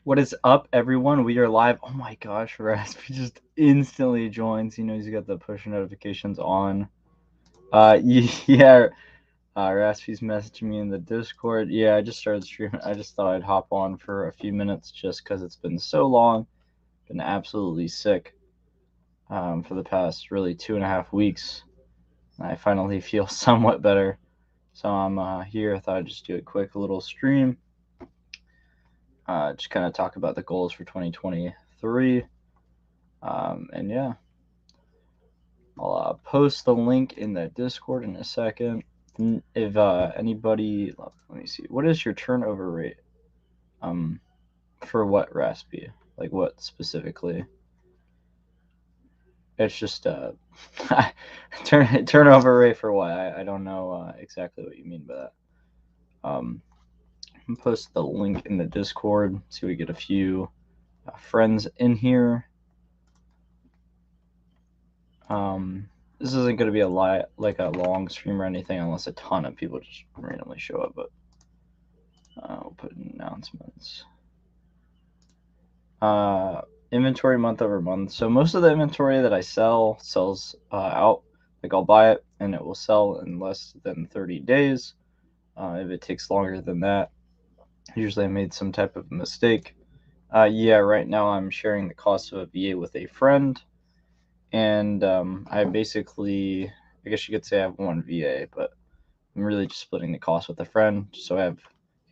What is up, everyone? We are live. Oh my gosh, Rasp just instantly joins. He knows he's got the push notifications on. Yeah, Raspy's messaging me in the Discord. Yeah, I just started streaming. I just thought I'd hop on for a few minutes just because it's been so long. Been absolutely sick for the past really 2.5 weeks. I finally feel somewhat better. So I'm here. I thought I'd just do a quick little stream. Just kind of talk about the goals for 2023. And yeah, I'll post the link in the Discord in a second. If anybody, let me see, what is your turnover rate? For what, Raspy? Like what specifically? It's just turnover rate for what? I don't know exactly what you mean by that. I'll post the link in the Discord so we get a few friends in here. This isn't going to be a long stream or anything unless a ton of people just randomly show up, but we'll put in announcements. Inventory month over month. So most of the inventory that I sells out. Like I'll buy it and it will sell in less than 30 days. If it takes longer than that, usually I made some type of mistake. Yeah, right now I'm sharing the cost of a VA with a friend. And I basically, I guess you could say I have one VA, but I'm really just splitting the cost with a friend so I have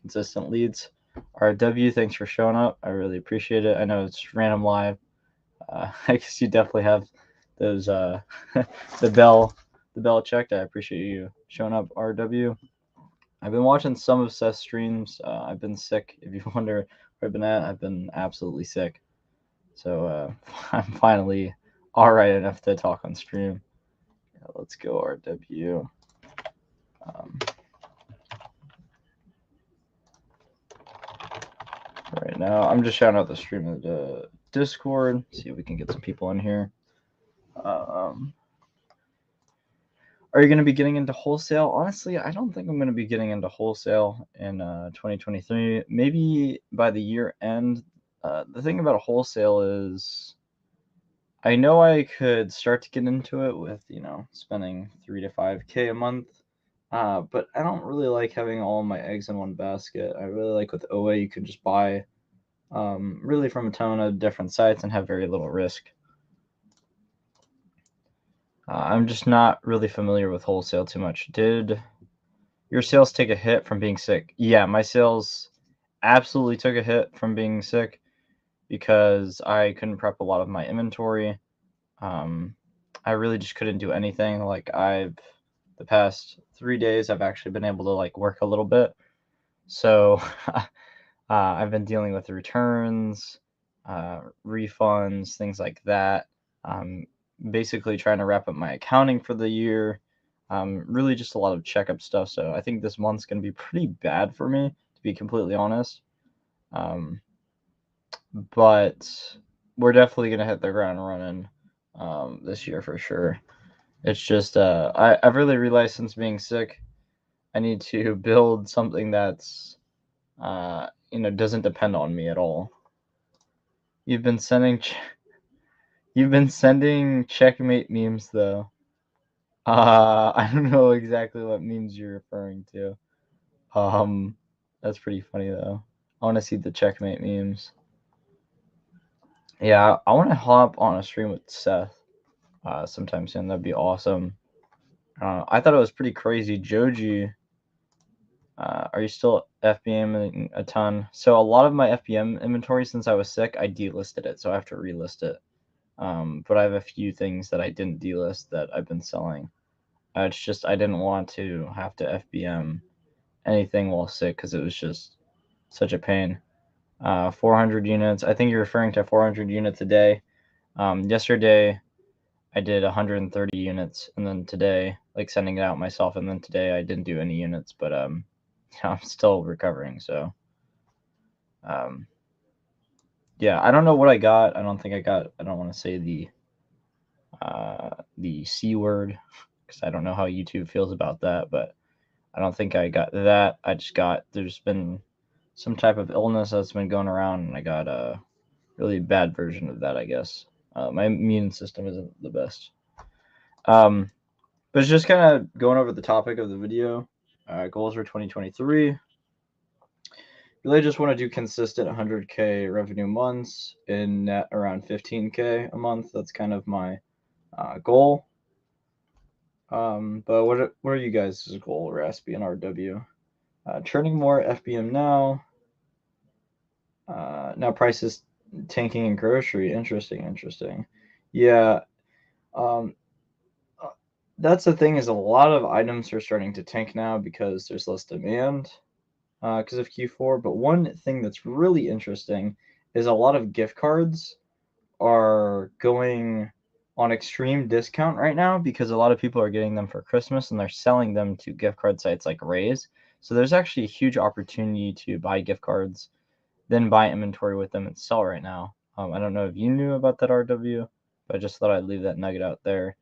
consistent leads. RW, thanks for showing up. I really appreciate it. I know it's random live. I guess you definitely have those the bell checked. I appreciate you showing up, RW. I've been watching some of Seth's streams. I've been sick. If you wonder where I've been at, I've been absolutely sick. So I'm finally all right enough to talk on stream. Yeah, let's go, RW. Right now, I'm just shouting out the stream of the Discord. See if we can get some people in here. Are you going to be getting into wholesale? Honestly, I don't think I'm going to be getting into wholesale in 2023. Maybe by the year end. The thing about wholesale is I know I could start to get into it with, spending 3 to 5K a month. But I don't really like having all my eggs in one basket. I really like with OA, you can just buy really from a ton of different sites and have very little risk. I'm just not really familiar with wholesale too much. Did your sales take a hit from being sick? Yeah, my sales absolutely took a hit from being sick because I couldn't prep a lot of my inventory. I really just couldn't do anything. Like the past 3 days, I've actually been able to like work a little bit. So I've been dealing with returns, refunds, things like that. Basically trying to wrap up my accounting for the year. Really just a lot of checkup stuff. So I think this month's going to be pretty bad for me, to be completely honest. But we're definitely going to hit the ground running this year for sure. It's just I've really realized since being sick, I need to build something that's doesn't depend on me at all. You've been sending checkmate memes though. I don't know exactly what memes you're referring to. That's pretty funny though. I want to see the checkmate memes. Yeah, I want to hop on a stream with Seth sometime soon. That'd be awesome. I thought it was pretty crazy. Joji, are you still FBAing a ton? So a lot of my FBM inventory since I was sick, I delisted it, so I have to relist it. But I have a few things that I didn't delist that I've been selling. It's just I didn't want to have to FBM anything while sick because it was just such a pain. 400 units. I think you're referring to 400 units a day. Yesterday, I did 130 units, and then today, like sending it out myself, and then today I didn't do any units, but I'm still recovering. So, yeah, I don't know what I got. I don't think I got. I don't want to say the C word because I don't know how YouTube feels about that, but I don't think I got that. I just got. There's been some type of illness that's been going around, and I got a really bad version of that, I guess. My immune system isn't the best. But it's just kind of going over the topic of the video. Goals for 2023. Really just want to do consistent 100K revenue months in net around 15K a month. That's kind of my goal. But what are you guys' goal, Raspy and RW? Turning more FBM now. Now prices tanking in grocery. Interesting. Yeah. Um, that's the thing, is a lot of items are starting to tank now because there's less demand because of Q4. But one thing that's really interesting is a lot of gift cards are going on extreme discount right now because a lot of people are getting them for Christmas and they're selling them to gift card sites like Raise. So there's actually a huge opportunity to buy gift cards, then buy inventory with them and sell right now. I don't know if you knew about that, RW, but I just thought I'd leave that nugget out there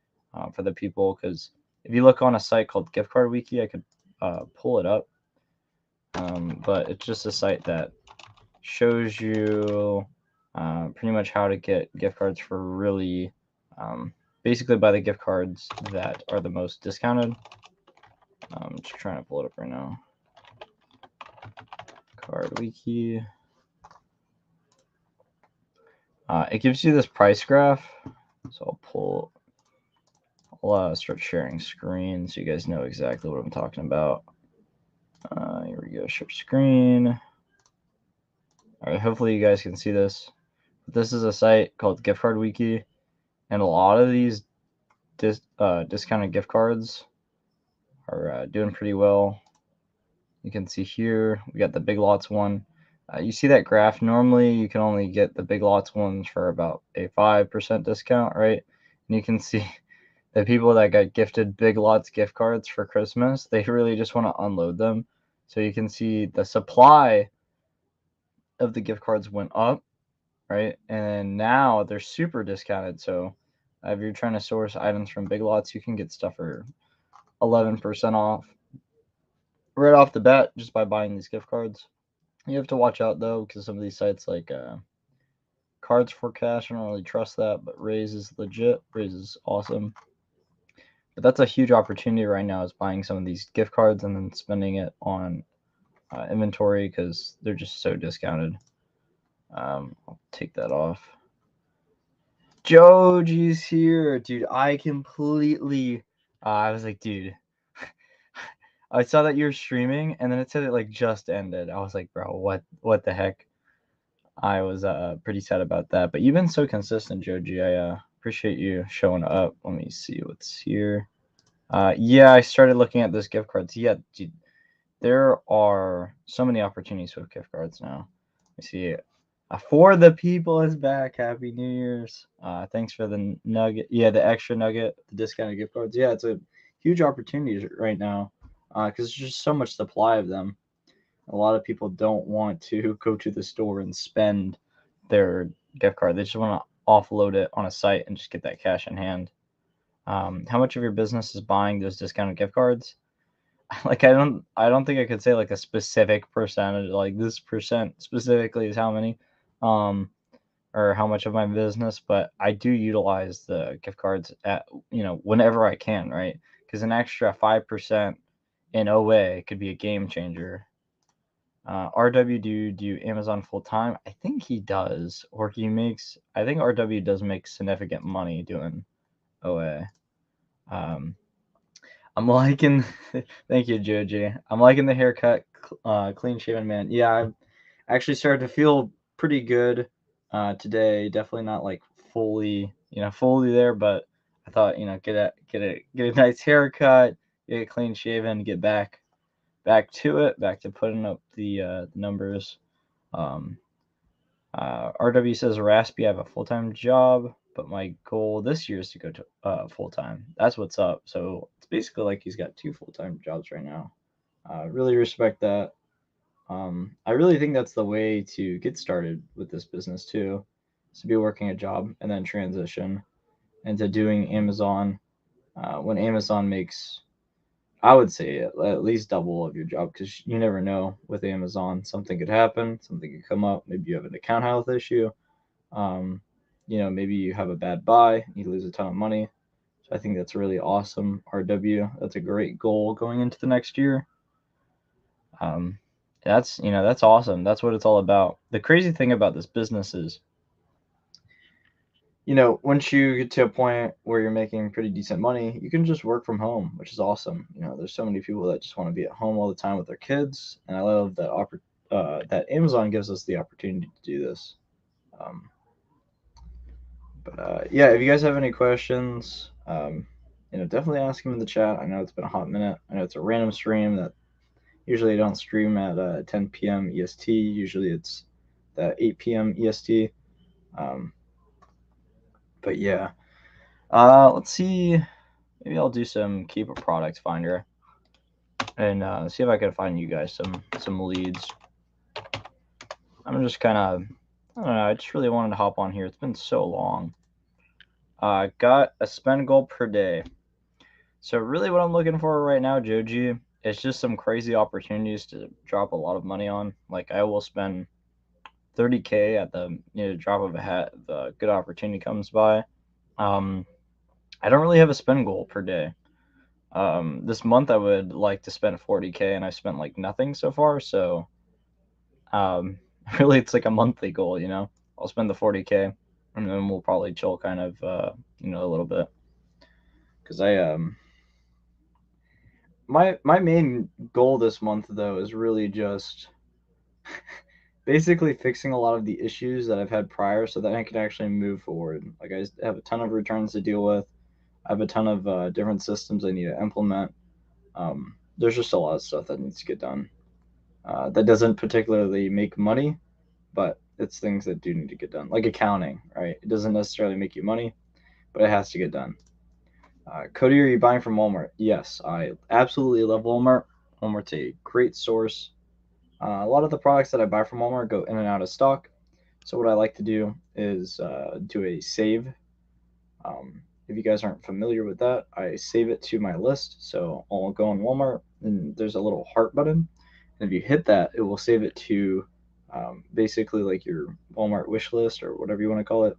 for the people, because if you look on a site called Gift Card Wiki, I could pull it up, but it's just a site that shows you pretty much how to get gift cards for really basically buy the gift cards that are the most discounted. I'm just trying to pull it up right now. Card Wiki. It gives you this price graph. So I'll start sharing screen so you guys know exactly what I'm talking about. Here we go, share screen. All right, hopefully you guys can see this. But this is a site called Gift Card Wiki, and a lot of these discounted gift cards are doing pretty well. You can see here we got the Big Lots one. You see that graph? Normally you can only get the Big Lots ones for about a 5% discount, right? And you can see the people that got gifted Big Lots gift cards for Christmas, they really just want to unload them. So you can see the supply of the gift cards went up, right? And now they're super discounted. So if you're trying to source items from Big Lots, you can get stuff for 11% off right off the bat just by buying these gift cards. You have to watch out though, because some of these sites like Cards for Cash, I don't really trust that, but Raise is legit. Raise is awesome. But that's a huge opportunity right now, is buying some of these gift cards and then spending it on inventory because they're just so discounted. I'll take that off. Joji's here, dude. I completely. I was like, dude. I saw that you're streaming, and then it said it like just ended. I was like, bro, what the heck? I was pretty sad about that. But you've been so consistent, Joji. I appreciate you showing up. Let me see what's here. Yeah, I started looking at those gift cards. Yeah, dude, there are so many opportunities with gift cards now. Let me see. For the People is back. Happy New Year's. Thanks for the nugget. Yeah, the extra nugget, the discounted gift cards. Yeah, it's a huge opportunity right now because there's just so much supply of them. A lot of people don't want to go to the store and spend their gift card. They just want to offload it on a site and just get that cash in hand. How much of your business is buying those discounted gift cards? Like I don't think I could say like a specific percentage, like this percent specifically is how many, or how much of my business, but I do utilize the gift cards at whenever I can, right? Because an extra 5% in OA could be a game changer. RW, do Amazon full time? I think he does, or he makes. I think RW does make significant money doing OA. I'm liking. Thank you, Joji. I'm liking the haircut, clean shaven man. Yeah, I've actually started to feel pretty good today. Definitely not like fully there, but I thought get a nice haircut, get clean shaven, get back to it, back to putting up the numbers. Um, RW says, Raspy, I have a full-time job, but my goal this year is to go to full-time. That's what's up. So it's basically like he's got 2 full-time jobs right now. Really respect that. I really think that's the way to get started with this business too, is to be working a job and then transition into doing Amazon when Amazon makes I would say at least double of your job, because you never know with Amazon. Something could happen, something could come up. Maybe you have an account health issue. Um, maybe you have a bad buy, you lose a ton of money. So I think that's really awesome. RW, that's a great goal going into the next year. Um, that's awesome. That's what it's all about. The crazy thing about this business is, once you get to a point where you're making pretty decent money, you can just work from home, which is awesome. There's so many people that just want to be at home all the time with their kids, and I love that Amazon gives us the opportunity to do this. Um, but yeah, if you guys have any questions, definitely ask them in the chat. I know it's been a hot minute. I know it's a random stream that usually I don't stream at 10 p.m. EST. Usually it's the 8 p.m. EST. Um, but yeah, let's see. Maybe I'll do some keep a product finder and see if I can find you guys some leads. I'm just kind of, I don't know. I just really wanted to hop on here. It's been so long. Got a spend goal per day. So really, what I'm looking for right now, Joji, is just some crazy opportunities to drop a lot of money on. Like I will spend 30K at the drop of a hat if a good opportunity comes by. I don't really have a spend goal per day. This month I would like to spend 40K, and I've spent like nothing so far. So really, it's like a monthly goal. I'll spend the 40K, and then we'll probably chill kind of a little bit, because my main goal this month though is really just basically fixing a lot of the issues that I've had prior, so that I can actually move forward. Like I have a ton of returns to deal with. I have a ton of different systems I need to implement. There's just a lot of stuff that needs to get done. That doesn't particularly make money, but it's things that do need to get done, like accounting, right? It doesn't necessarily make you money, but it has to get done. Cody, are you buying from Walmart? Yes, I absolutely love Walmart. Walmart's a great source. A lot of the products that I buy from Walmart go in and out of stock. So what I like to do is do a save. If you guys aren't familiar with that, I save it to my list. So I'll go on Walmart, and there's a little heart button. And if you hit that, it will save it to basically like your Walmart wish list or whatever you want to call it.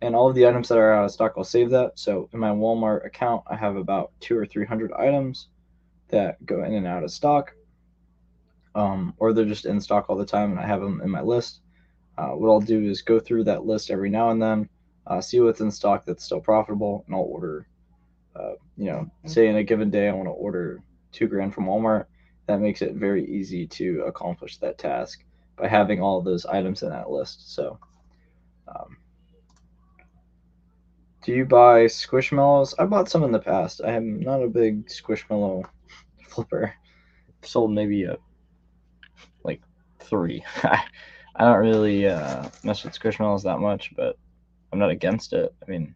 And all of the items that are out of stock, I'll save that. So in my Walmart account, I have about 200 or 300 items that go in and out of stock, or they're just in stock all the time, and I have them in my list. What I'll do is go through that list every now and then, see what's in stock that's still profitable, and I'll order. Say in a given day I want to order $2,000 from Walmart. That makes it very easy to accomplish that task by having all of those items in that list. So, do you buy Squishmallows? I bought some in the past. I am not a big Squishmallow flipper. I've sold maybe like 3. I don't really mess with Squishmallows that much, but I'm not against it. I mean,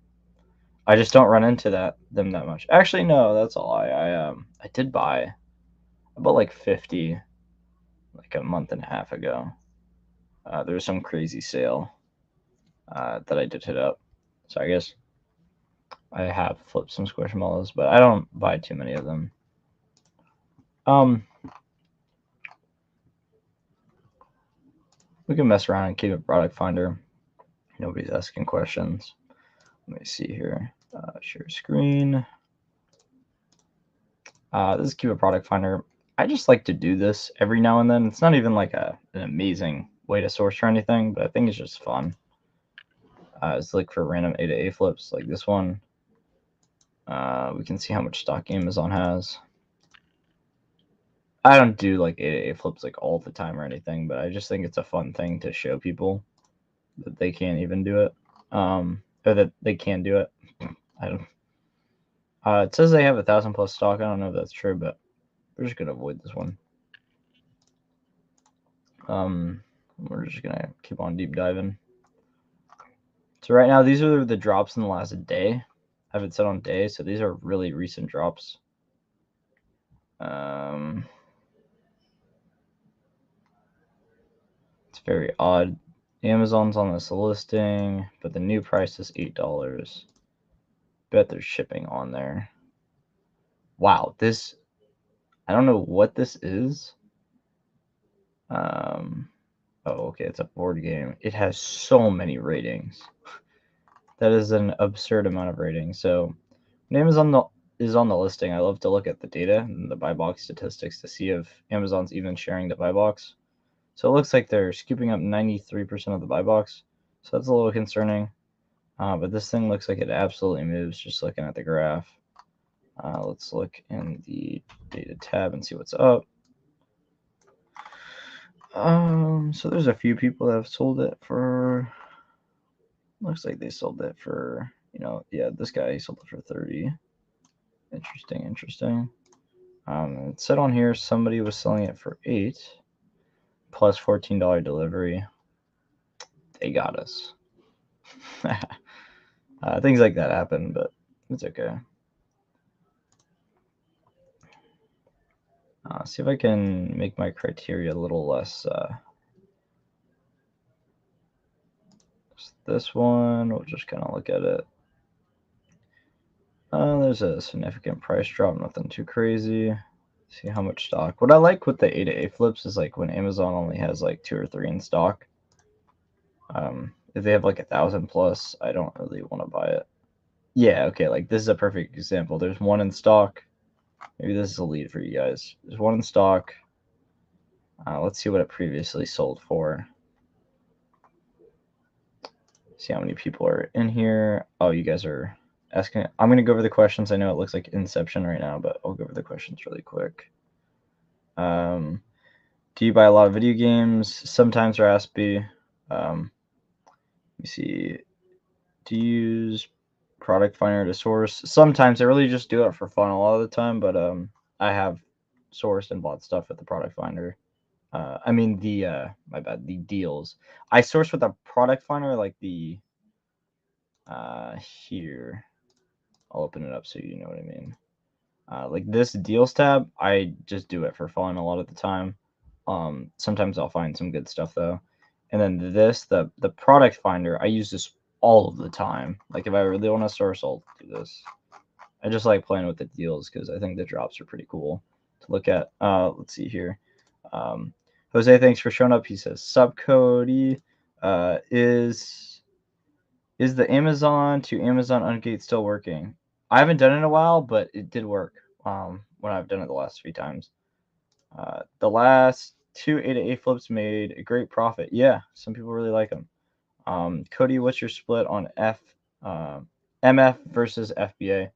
I just don't run into them that much. Actually, no, that's a lie. I did buy about like 50 like a month and a half ago. There was some crazy sale that I did hit up. So I guess I have flipped some Squishmallows, but I don't buy too many of them. We can mess around and keep a product finder. Nobody's asking questions. Let me see here. Share screen. This is keep a product finder. I just like to do this every now and then. It's not even like an amazing way to source or anything, but I think it's just fun. It's like for random A to A flips like this one. We can see how much stock Amazon has. I don't do like A to A flips like all the time or anything, but I just think it's a fun thing to show people that they can't even do it, or that they can do it. I don't. It says they have 1,000 plus stock. I don't know if that's true, but we're just gonna avoid this one. We're just gonna keep on deep diving. So right now, these are the drops in the last day. I have it set on day, so these are really recent drops. It's very odd. Amazon's on this listing, but the new price is $8. Bet there's shipping on there. Wow, this I don't know what this is. Oh, okay, it's a board game. It has so many ratings. That is an absurd amount of ratings. So, when Amazon is on the listing, I love to look at the data and the buy box statistics to see if Amazon's even sharing the buy box. So it looks like they're scooping up 93% of the buy box. So that's a little concerning. But this thing looks like it absolutely moves just looking at the graph. Let's look in the data tab and see what's up. So there's a few people that have sold it for. Looks like they sold it for, yeah, this guy he sold it for 30. Interesting. It said on here somebody was selling it for 8 plus $14 delivery. They got us. Things like that happen, but it's okay. See if I can make my criteria a little less. This one, we'll just kind of look at it. There's a significant price drop, nothing too crazy. See how much stock. What I like with the A to A flips is like when Amazon only has like 2 or 3 in stock. If they have like 1,000 plus, I don't really want to buy it. Yeah, okay, like this is a perfect example. There's 1 in stock. Maybe this is a lead for you guys. There's 1 in stock. Let's see what it previously sold for. See how many people are in here. Oh, you guys are asking. I'm going to go over the questions. I know it looks like Inception right now, but I'll go over the questions really quick. Do you buy a lot of video games? Sometimes, or ask B. Let me see. Do you use Product Finder to source? Sometimes. I really just do it for fun a lot of the time, but I have sourced and bought stuff with the Product Finder. I mean my bad, the deals. I source with a Product Finder, like the here. I'll open it up so you know what I mean. Like this deals tab, I just do it for fun a lot of the time. Sometimes I'll find some good stuff though. And then this, the product finder, I use this all of the time. Like if I really want to source, I'll do this. I just like playing with the deals because I think the drops are pretty cool to look at. Let's see here. Jose, thanks for showing up. He says subcode is the Amazon to Amazon Ungate still working? I haven't done it in a while, but it did work when I've done it the last few times. The last 2 A to A flips made a great profit. Yeah, some people really like them. Cody, what's your split on MF versus FBA?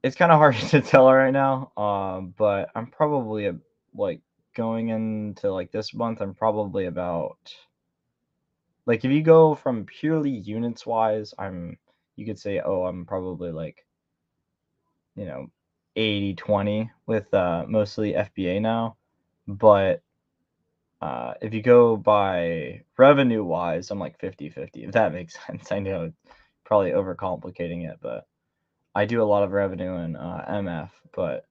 It's kind of hard to tell right now, but I'm probably like going into like this month. I'm probably about like if you go from purely units wise, you could say, oh, I'm probably like 80-20 with mostly FBA now. But if you go by revenue wise, I'm like 50-50, if that makes sense. I know probably overcomplicating it, but I do a lot of revenue in MF, but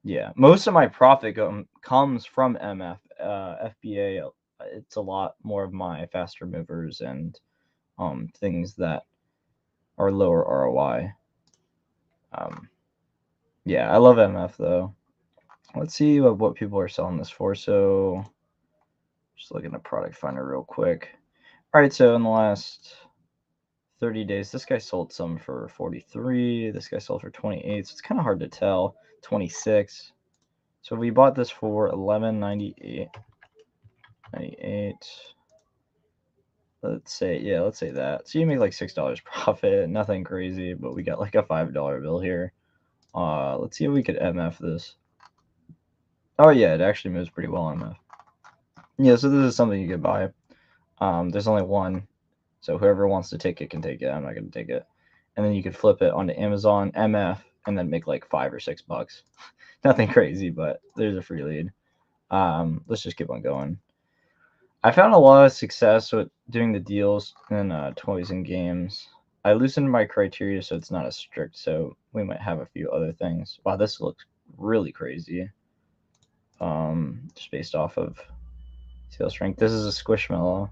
yeah, most of my profit comes from MF. FBA, it's a lot more of my faster movers and things that are lower ROI. Yeah, I love MF though. Let's see what people are selling this for. So just looking at Product Finder real quick. All right, so in the last 30 days, this guy sold some for 43. This guy sold for 28. So it's kind of hard to tell. 26. So we bought this for $11.98. 98. Let's say that. So you make like $6 profit. Nothing crazy, but we got like a $5 bill here. Let's see if we could MF this. Oh yeah, it actually moves pretty well on MF. Yeah, so this is something you could buy. There's only one, so whoever wants to take it can take it. I'm not gonna take it. And then you could flip it onto Amazon MF and then make like $5 or $6. Nothing crazy, but there's a free lead. Let's just keep on going. I found a lot of success with doing the deals in toys and games. I loosened my criteria so it's not as strict, so we might have a few other things. Wow, this looks really crazy. Just based off of sales strength. This is a Squishmallow.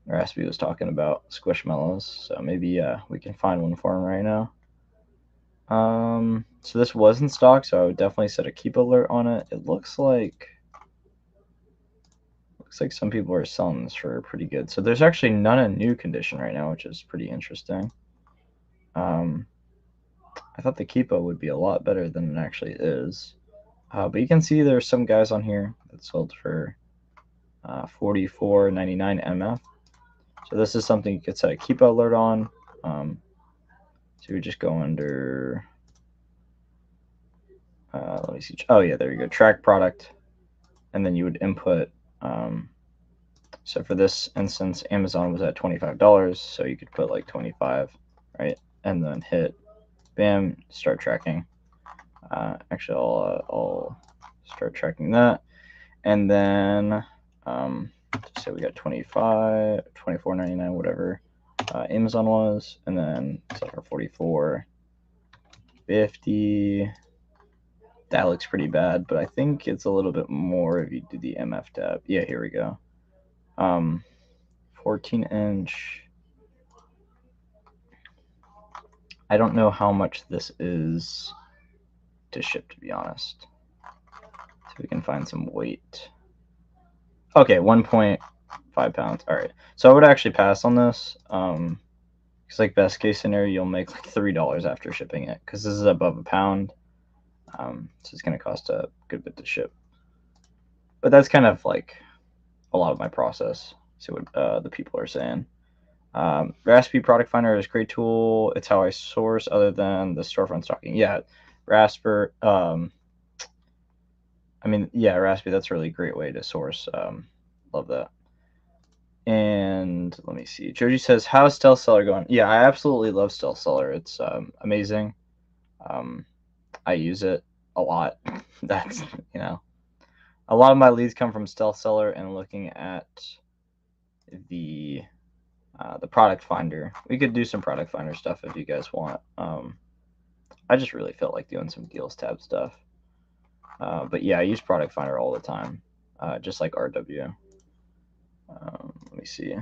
Raspy was talking about Squishmallows, so maybe we can find one for him right now. So this was in stock, so I would definitely set a keep alert on it. It looks like some people are selling this for pretty good. So there's actually none in new condition right now, which is pretty interesting. I thought the Keepo would be a lot better than it actually is. But you can see there's some guys on here that sold for $44.99 MF. So this is something you could set a keep alert on. So we just go under, let me see. Oh yeah, there you go. Track product. And then you would input, so for this instance, Amazon was at $25. So you could put like 25, right? And then hit, bam, start tracking. Actually, I'll start tracking that. And then, so we got 25, $24.99, whatever Amazon was, and then sell for $44.50. That looks pretty bad, but I think it's a little bit more if you do the MF tab. Yeah, here we go. 14-inch. I don't know how much this is to ship, to be honest. So we can find some weight. Okay, 1.5 pounds. All right. So I would actually pass on this. Because like best case scenario, you'll make like $3 after shipping it, because this is above a pound. So it's going to cost a good bit to ship. But that's kind of like a lot of my process. See what the people are saying. Raspy Product Finder is a great tool. It's how I source other than the storefront stocking. Yeah, Raspy, Raspy, that's a really great way to source. Love that. And let me see. Joji says, how's Stealth Seller going? Yeah, I absolutely love Stealth Seller. It's amazing. I use it a lot. That's, a lot of my leads come from Stealth Seller and looking at the product finder. We could do some product finder stuff if you guys want. I just really felt like doing some deals tab stuff. But yeah, I use product finder all the time, just like RW. Let me see.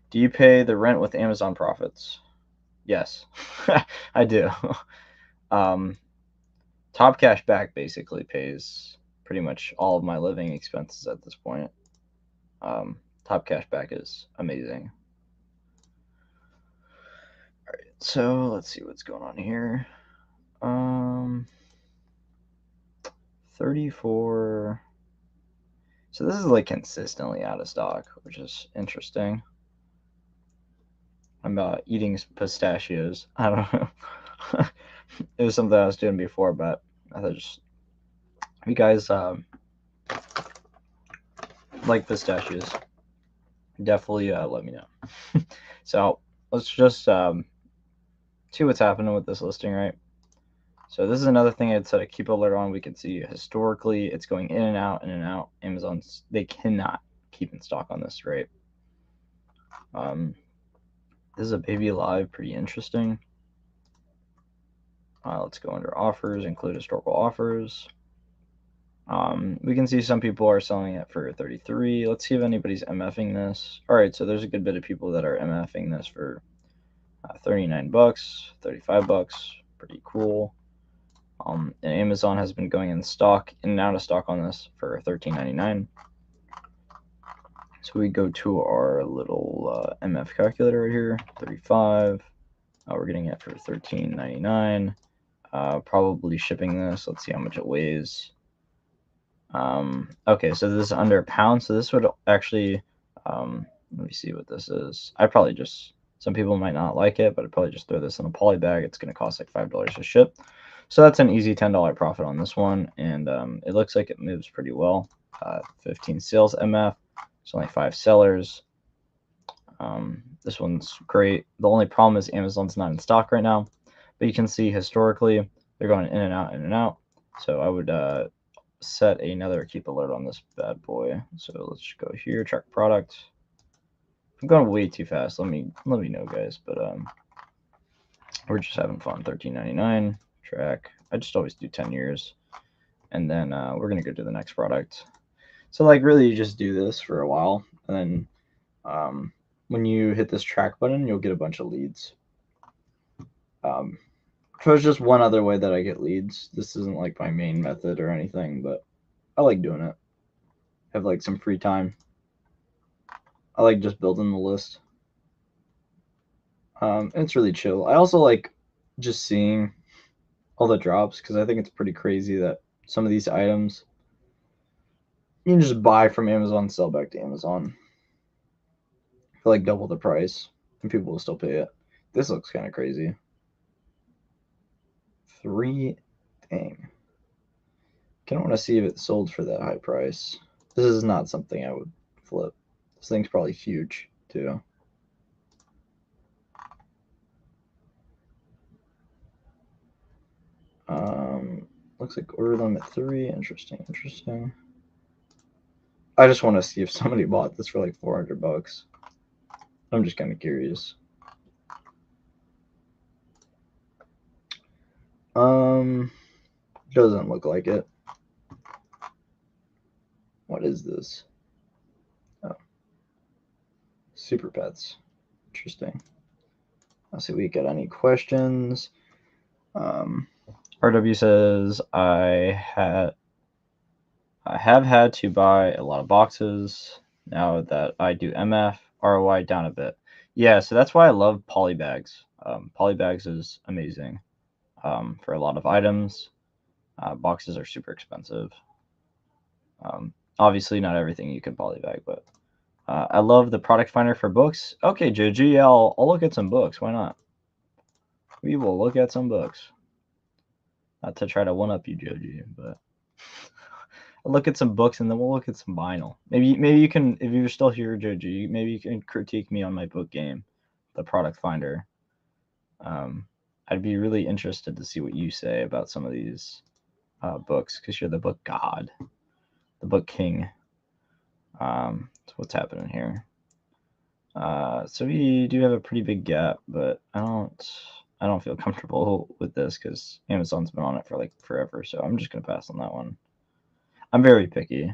Do you pay the rent with Amazon profits? Yes, I do. Top Cash Back basically pays pretty much all of my living expenses at this point. Top Cash Back is amazing. All right, so let's see what's going on here. 34. So this is like consistently out of stock, which is interesting. I'm eating pistachios. I don't know. It was something I was doing before, but I thought just, if you guys like pistachios, definitely let me know. So let's just see what's happening with this listing, right? So this is another thing I'd set a keep alert on. We can see historically it's going in and out, in and out. Amazon's, they cannot keep in stock on this, right? This is a baby alive, pretty interesting. Let's go under offers, include historical offers. We can see some people are selling it for 33. Let's see if anybody's MFing this. All right, so there's a good bit of people that are MFing this for $39, $35, pretty cool. And Amazon has been going in stock, in and out of stock on this for $13.99. So we go to our little MF calculator right here, 35. We're getting it for $13.99. Probably shipping this. Let's see how much it weighs. Okay, so this is under a pound. So this would actually, let me see what this is. I probably just, some people might not like it, but I'd probably just throw this in a poly bag. It's going to cost like $5 to ship. So that's an easy $10 profit on this one. And it looks like it moves pretty well. 15 sales MF. It's only 5 sellers. This one's great. The only problem is Amazon's not in stock right now. But you can see historically, they're going in and out, in and out. So I would set another keep alert on this bad boy. So let's go here, track product. I'm going way too fast. Let me know, guys. But we're just having fun. $13.99 track. I just always do 10 years, and then we're gonna go to the next product. So like really, you just do this for a while, and then when you hit this track button, you'll get a bunch of leads. So it's just one other way that I get leads. This isn't like my main method or anything, but I like doing it. Have like some free time. I like just building the list. It's really chill. I also like just seeing all the drops because I think it's pretty crazy that some of these items you can just buy from Amazon, sell back to Amazon for like double the price, and people will still pay it. This looks kind of crazy. 3, dang. Kind of want to see if it sold for that high price. This is not something I would flip. This thing's probably huge too. Looks like order limit 3. Interesting. I just want to see if somebody bought this for like $400. I'm just kind of curious. Doesn't look like it. What is this? Oh, Super Pets. Interesting. Let's see if we got any questions. RW says I have had to buy a lot of boxes now that I do MF. ROI down a bit. Yeah, so that's why I love polybags. Polybags is amazing for a lot of items. Boxes are super expensive. Obviously, not everything you can polybag, but I love the product finder for books. Okay, JG, I'll look at some books. Why not? We will look at some books. Not to try to one-up you, JG, but I'll look at some books and then we'll look at some vinyl. Maybe you can, if you're still here, JG, maybe you can critique me on my book game, the product finder. I'd be really interested to see what you say about some of these books because you're the book god, the book king. So what's happening here? So we do have a pretty big gap, but I don't feel comfortable with this because Amazon's been on it for like forever. So I'm just gonna pass on that one. I'm very picky.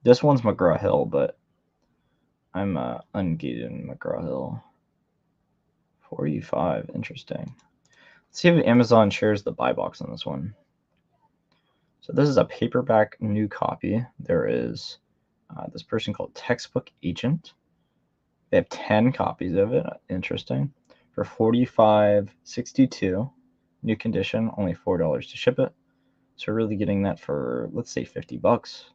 This one's McGraw-Hill, but I'm ungated in McGraw-Hill. 45, interesting. Let's see if Amazon shares the buy box on this one. So this is a paperback new copy. There is this person called Textbook Agent. They have 10 copies of it. Interesting. For $45.62, new condition, only $4 to ship it. So we're really getting that for, let's say, $50.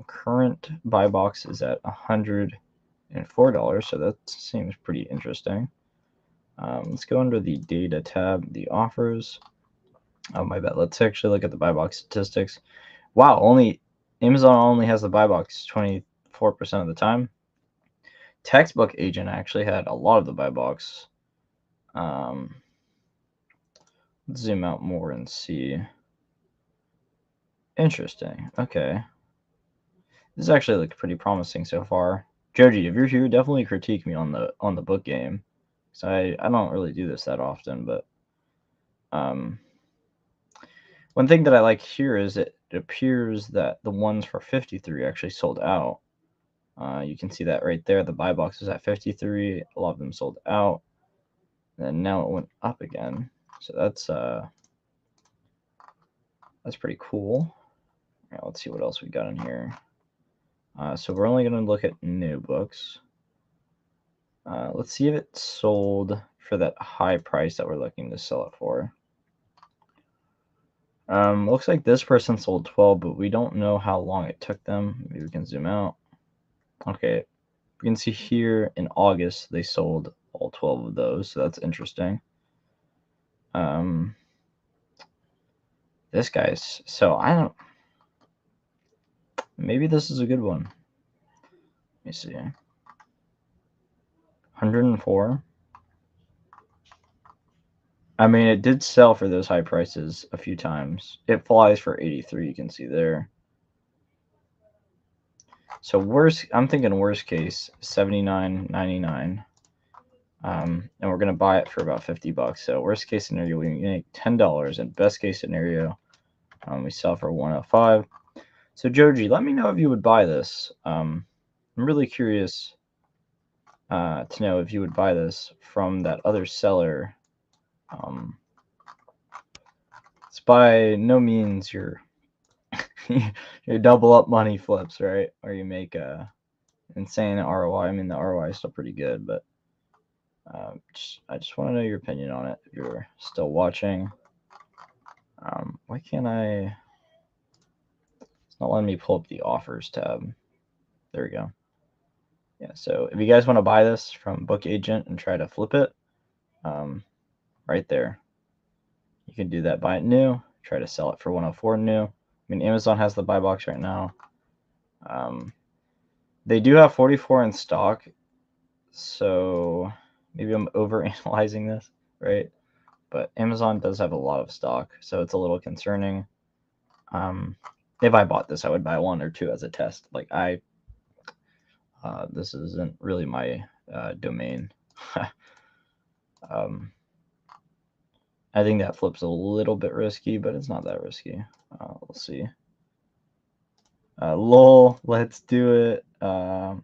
Current buy box is at $104, so that seems pretty interesting. Let's go under the data tab, the offers. Oh, my bad. Let's actually look at the buy box statistics. Wow, Amazon only has the buy box 24% of the time. Textbook Agent actually had a lot of the buy box. Let's zoom out more and see. Interesting. Okay. This actually looks pretty promising so far. Joji, if you're here, definitely critique me on the book game. So I don't really do this that often, but one thing that I like here is it appears that the ones for 53 actually sold out. You can see that right there. The buy box is at 53. A lot of them sold out. And now it went up again. So that's pretty cool. All right, let's see what else we got in here. So we're only going to look at new books. Let's see if it sold for that high price that we're looking to sell it for. Looks like this person sold 12, but we don't know how long it took them. Maybe we can zoom out. Okay, we can see here in August they sold all 12 of those, so that's interesting. This guy's, so I don't, maybe this is a good one. Let me see. 104. I mean, it did sell for those high prices a few times. It flies for 83, you can see there. So I'm thinking worst case, $79.99. And we're gonna buy it for about $50. So worst case scenario, we make $10, and best case scenario, we sell for $105. So Joji, let me know if you would buy this. I'm really curious to know if you would buy this from that other seller. It's by no means your your double up money flips, right? Or you make a insane ROI. I mean, the ROI is still pretty good, but I just want to know your opinion on it. If you're still watching, why can't I? It's not letting me pull up the offers tab. There we go. Yeah. So if you guys want to buy this from Book Agent and try to flip it, right there, you can do that. Buy it new. Try to sell it for 104 new. I mean, Amazon has the buy box right now. They do have 44 in stock, so maybe I'm overanalyzing this, right? But Amazon does have a lot of stock, so it's a little concerning. If I bought this, I would buy 1 or 2 as a test. Like this isn't really my domain. I think that flip's a little bit risky, but it's not that risky. We'll see. Lol, let's do it. How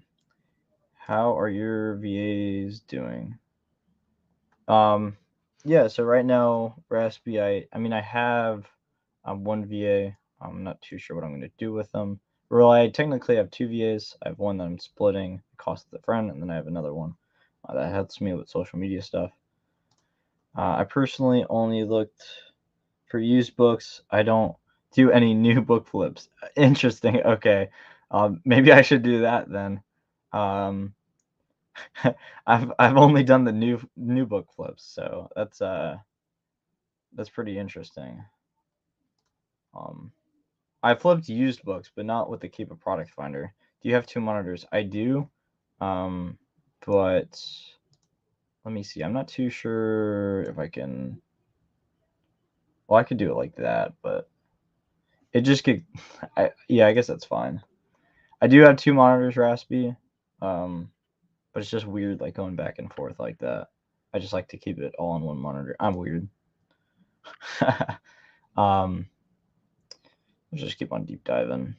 are your VAs doing? Yeah, so right now, Raspy, I mean, I have one VA. I'm not too sure what I'm going to do with them. Well, I technically have 2 VAs. I have one that I'm splitting the cost of the friend, and then I have another one that helps me with social media stuff. I personally only looked for used books. I don't do any new book flips. Interesting. Okay. Maybe I should do that then. I've only done the new book flips, so that's pretty interesting. I flipped used books, but not with the Keep a Product Finder. Do you have 2 monitors? I do, but let me see. I'm not too sure if I can. Well, I could do it like that, but it just could. Yeah, I guess that's fine. I do have 2 monitors, Raspy, but it's just weird, like going back and forth like that. I just like to keep it all on one monitor. I'm weird. Let's just keep on deep diving.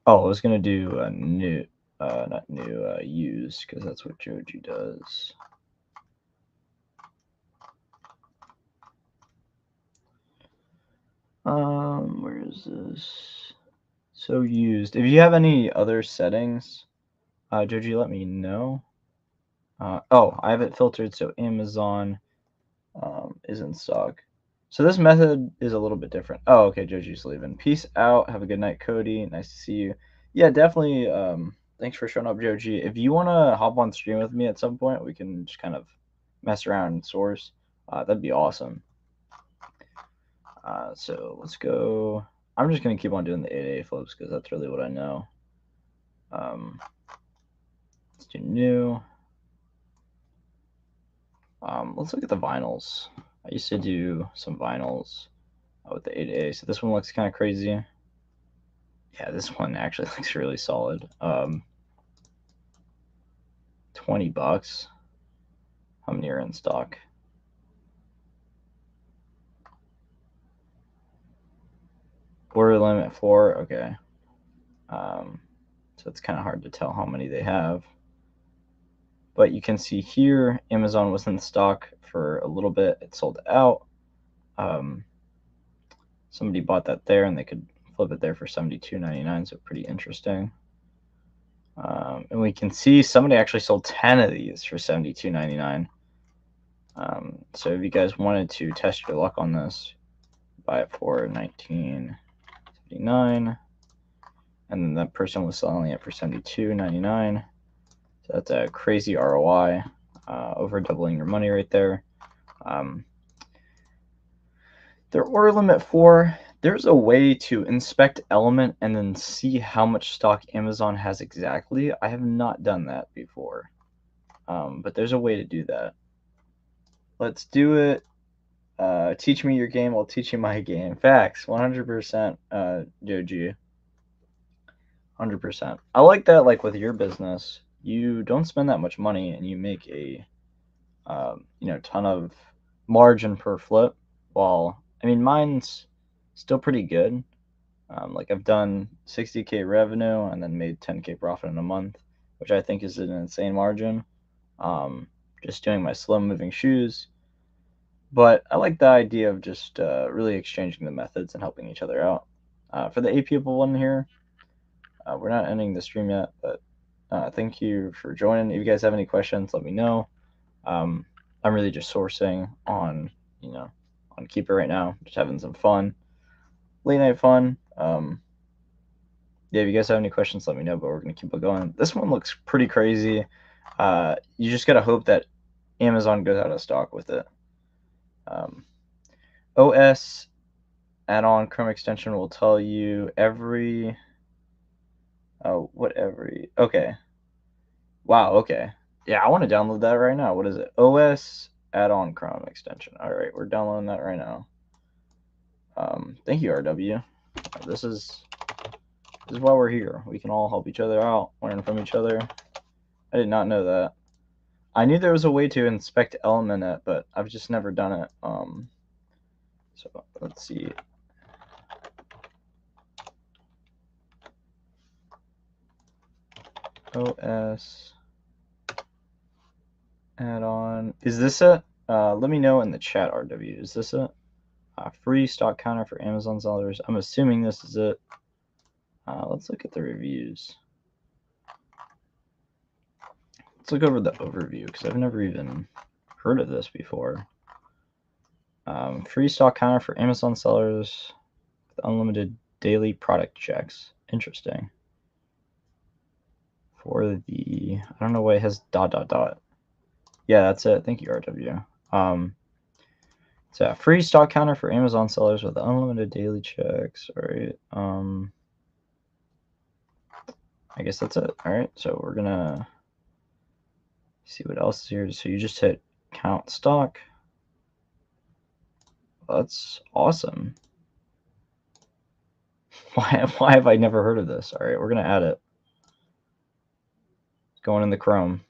Oh, I was gonna do a new, not new, use, because that's what Joji does. Where is this? So used. If you have any other settings, Joji, let me know. Oh, I have it filtered so Amazon is in stock. So this method is a little bit different. Oh, okay, Joji's leaving. Peace out. Have a good night, Cody. Nice to see you. Yeah, definitely. Thanks for showing up, Joji. If you want to hop on stream with me at some point, we can just kind of mess around and source. That'd be awesome. So let's go. I'm just going to keep on doing the 8A flips because that's really what I know. Let's do new. Let's look at the vinyls. I used to do some vinyls with the 8A. So this one looks kind of crazy. Yeah, this one actually looks really solid. $20. How many are in stock? Order limit 4. Okay. So it's kind of hard to tell how many they have. But you can see here, Amazon was in stock for a little bit. It sold out. Somebody bought that there, and they could flip it there for $72.99. So pretty interesting. And we can see somebody actually sold 10 of these for $72.99. So if you guys wanted to test your luck on this, buy it for $19.79, and then that person was selling it for $72.99. So that's a crazy ROI, over doubling your money right there. Their order limit 4. There's a way to inspect element and then see how much stock Amazon has exactly. I have not done that before, but there's a way to do that. Let's do it. Teach me your game, I'll teach you my game. Facts, 100%, Joji. 100%. I like that, like with your business, you don't spend that much money and you make a ton of margin per flip. While I mean, mine's still pretty good, Like I've done 60K revenue and then made 10K profit in a month, which I think is an insane margin. Just doing my slow moving shoes. But I like the idea of just really exchanging the methods and helping each other out. For the 8 people in here, we're not ending the stream yet, but thank you for joining. If you guys have any questions, let me know. I'm really just sourcing on, on Keeper right now, just having some fun, late night fun. Yeah, if you guys have any questions, let me know, but we're going to keep it going. This one looks pretty crazy. You just got to hope that Amazon goes out of stock with it. OS add-on Chrome extension will tell you every... Oh, what every... Okay. Wow, okay. Yeah, I want to download that right now. What is it? OS add-on Chrome extension. All right, we're downloading that right now. Thank you, RW. This is why we're here. We can all help each other out, learn from each other. I did not know that. I knew there was a way to inspect Elementet, but I've just never done it. So let's see. OS add-on. Is this it? Let me know in the chat, RW. Is this it? Free stock counter for Amazon sellers. I'm assuming this is it. Let's look at the reviews. Let's look over the overview because I've never even heard of this before. Free stock counter for Amazon sellers with unlimited daily product checks. Interesting. For the, I don't know why it has ... Yeah, that's it. Thank you, RW. So free stock counter for Amazon sellers with unlimited daily checks. All right. I guess that's it. All right. So we're gonna see what else is here. So you just hit count stock. That's awesome. Why have I never heard of this? All right, we're gonna add it. It's going in the Chrome.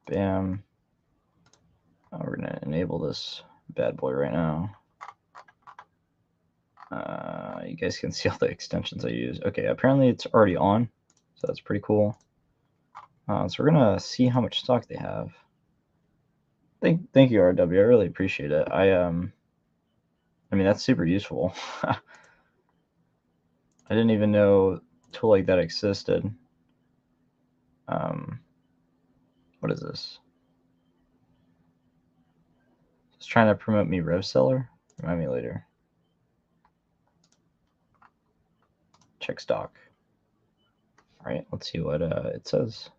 Bam. We're gonna enable this bad boy right now. You guys can see all the extensions I use. Okay, apparently it's already on, so that's pretty cool. So we're gonna see how much stock they have. Thank you, RW. I really appreciate it. I mean that's super useful. I didn't even know a tool like that existed. What is this? Just trying to promote me RevSeller? Remind me later. Check stock. All right, let's see what it says.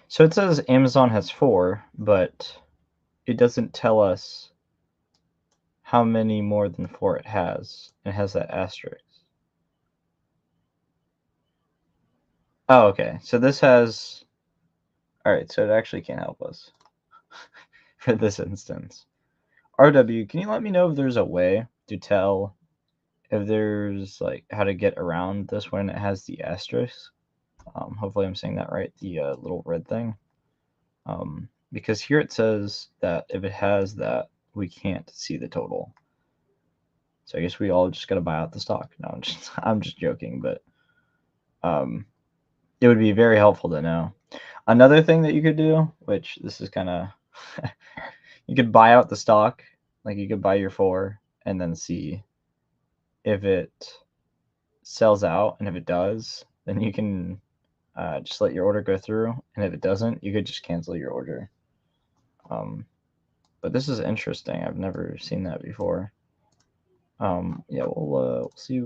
So it says Amazon has 4, but it doesn't tell us how many more than 4 it has. It has that asterisk. Oh, okay. So this has... All right, so it actually can't help us for this instance. RW, can you let me know if there's a way to tell if there's like how to get around this when it has the asterisk? Hopefully I'm saying that right, the little red thing. Because here it says that if it has that, we can't see the total. So I guess we all just got to buy out the stock. No, I'm just joking, but it would be very helpful to know. Another thing that you could do, which this is kind of, you could buy out the stock, like you could buy your 4 and then see if it sells out, and if it does, then you can just let your order go through, and if it doesn't, you could just cancel your order. But this is interesting. I've never seen that before. Yeah, we'll see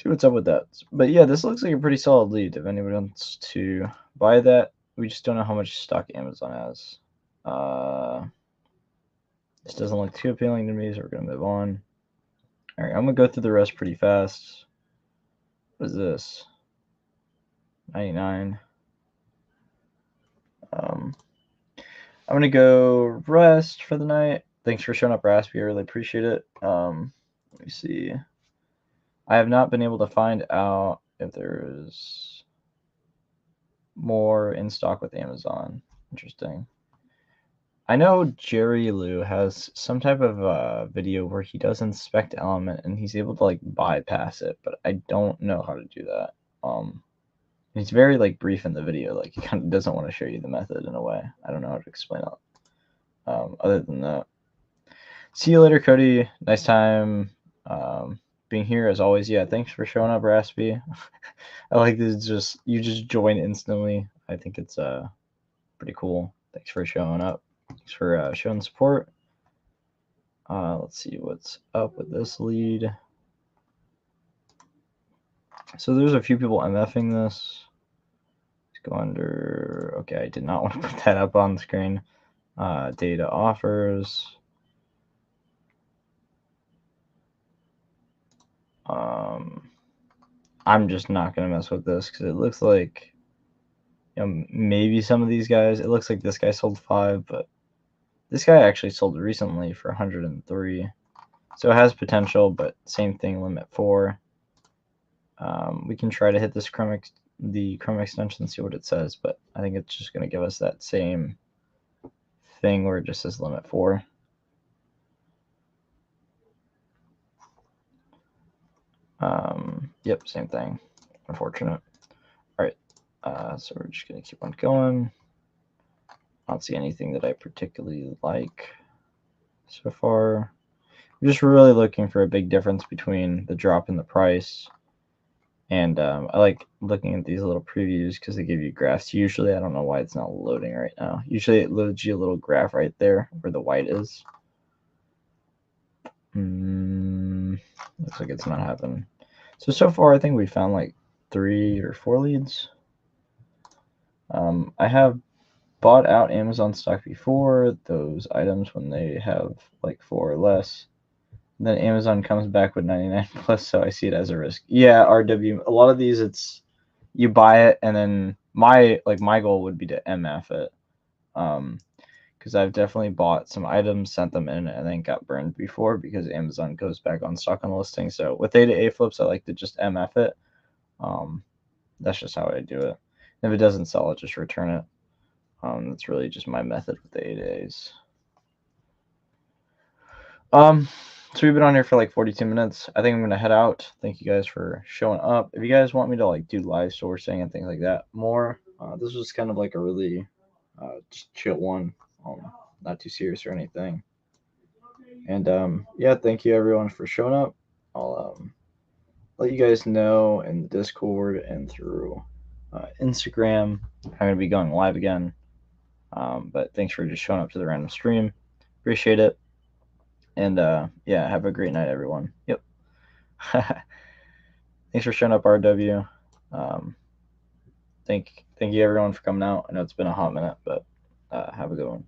what's up with that. But yeah, this looks like a pretty solid lead. If anybody wants to buy that, we just don't know how much stock Amazon has. This doesn't look too appealing to me, so we're gonna move on. All right, I'm gonna go through the rest pretty fast. What is this? 99. I'm gonna go rest for the night. Thanks for showing up, Raspy. I really appreciate it. Let me see. I have not been able to find out if there's more in stock with Amazon. Interesting. I know Jerry Lou has some type of video where he does inspect element and he's able to like bypass it, but I don't know how to do that. He's very like brief in the video, like he kind of doesn't want to show you the method in a way. I don't know how to explain it. Other than that, see you later, Cody. Nice time being here as always. Yeah, thanks for showing up, Raspy. I like this. Just you just join instantly. I think it's pretty cool. Thanks for showing up. Thanks for showing support. Let's see what's up with this lead. So there's a few people MFing this. Let's go under. Okay, I did not want to put that up on the screen. Data offers. I'm just not going to mess with this because it looks like, you know, maybe some of these guys, it looks like this guy sold 5, but this guy actually sold recently for 103. So it has potential, but same thing, limit 4. We can try to hit this the Chrome extension and see what it says, but I think it's just going to give us that same thing where it just says limit 4. Yep, same thing. Unfortunate. All right, so we're just going to keep on going. I don't see anything that I particularly like so far. I'm just really looking for a big difference between the drop in the price. And I like looking at these little previews because they give you graphs. Usually, I don't know why it's not loading right now. Usually, it loads you a little graph right there where the white is. Looks like it's not happening. So far, I think we found like 3 or 4 leads. I have bought out Amazon stock before, those items when they have like 4 or less. And then Amazon comes back with 99 plus, so I see it as a risk. Yeah, RW. A lot of these, it's you buy it, and then my goal would be to MF it. Because I've definitely bought some items, sent them in, and then got burned before because Amazon goes back on stock on the listing. So with A to A flips, I like to just MF it. That's just how I do it. If it doesn't sell, I'll just return it. That's really just my method with the A to A's. So we've been on here for like 42 minutes. I think I'm gonna head out. Thank you guys for showing up. If you guys want me to like do live sourcing and things like that more, this was kind of like a really just chill one. Not too serious or anything. And yeah, thank you everyone for showing up. I'll let you guys know in Discord and through Instagram. I'm gonna be going live again. But thanks for just showing up to the random stream. Appreciate it. And yeah, have a great night, everyone. Yep. Thanks for showing up, RW. Thank you everyone for coming out. I know it's been a hot minute, but have a good one.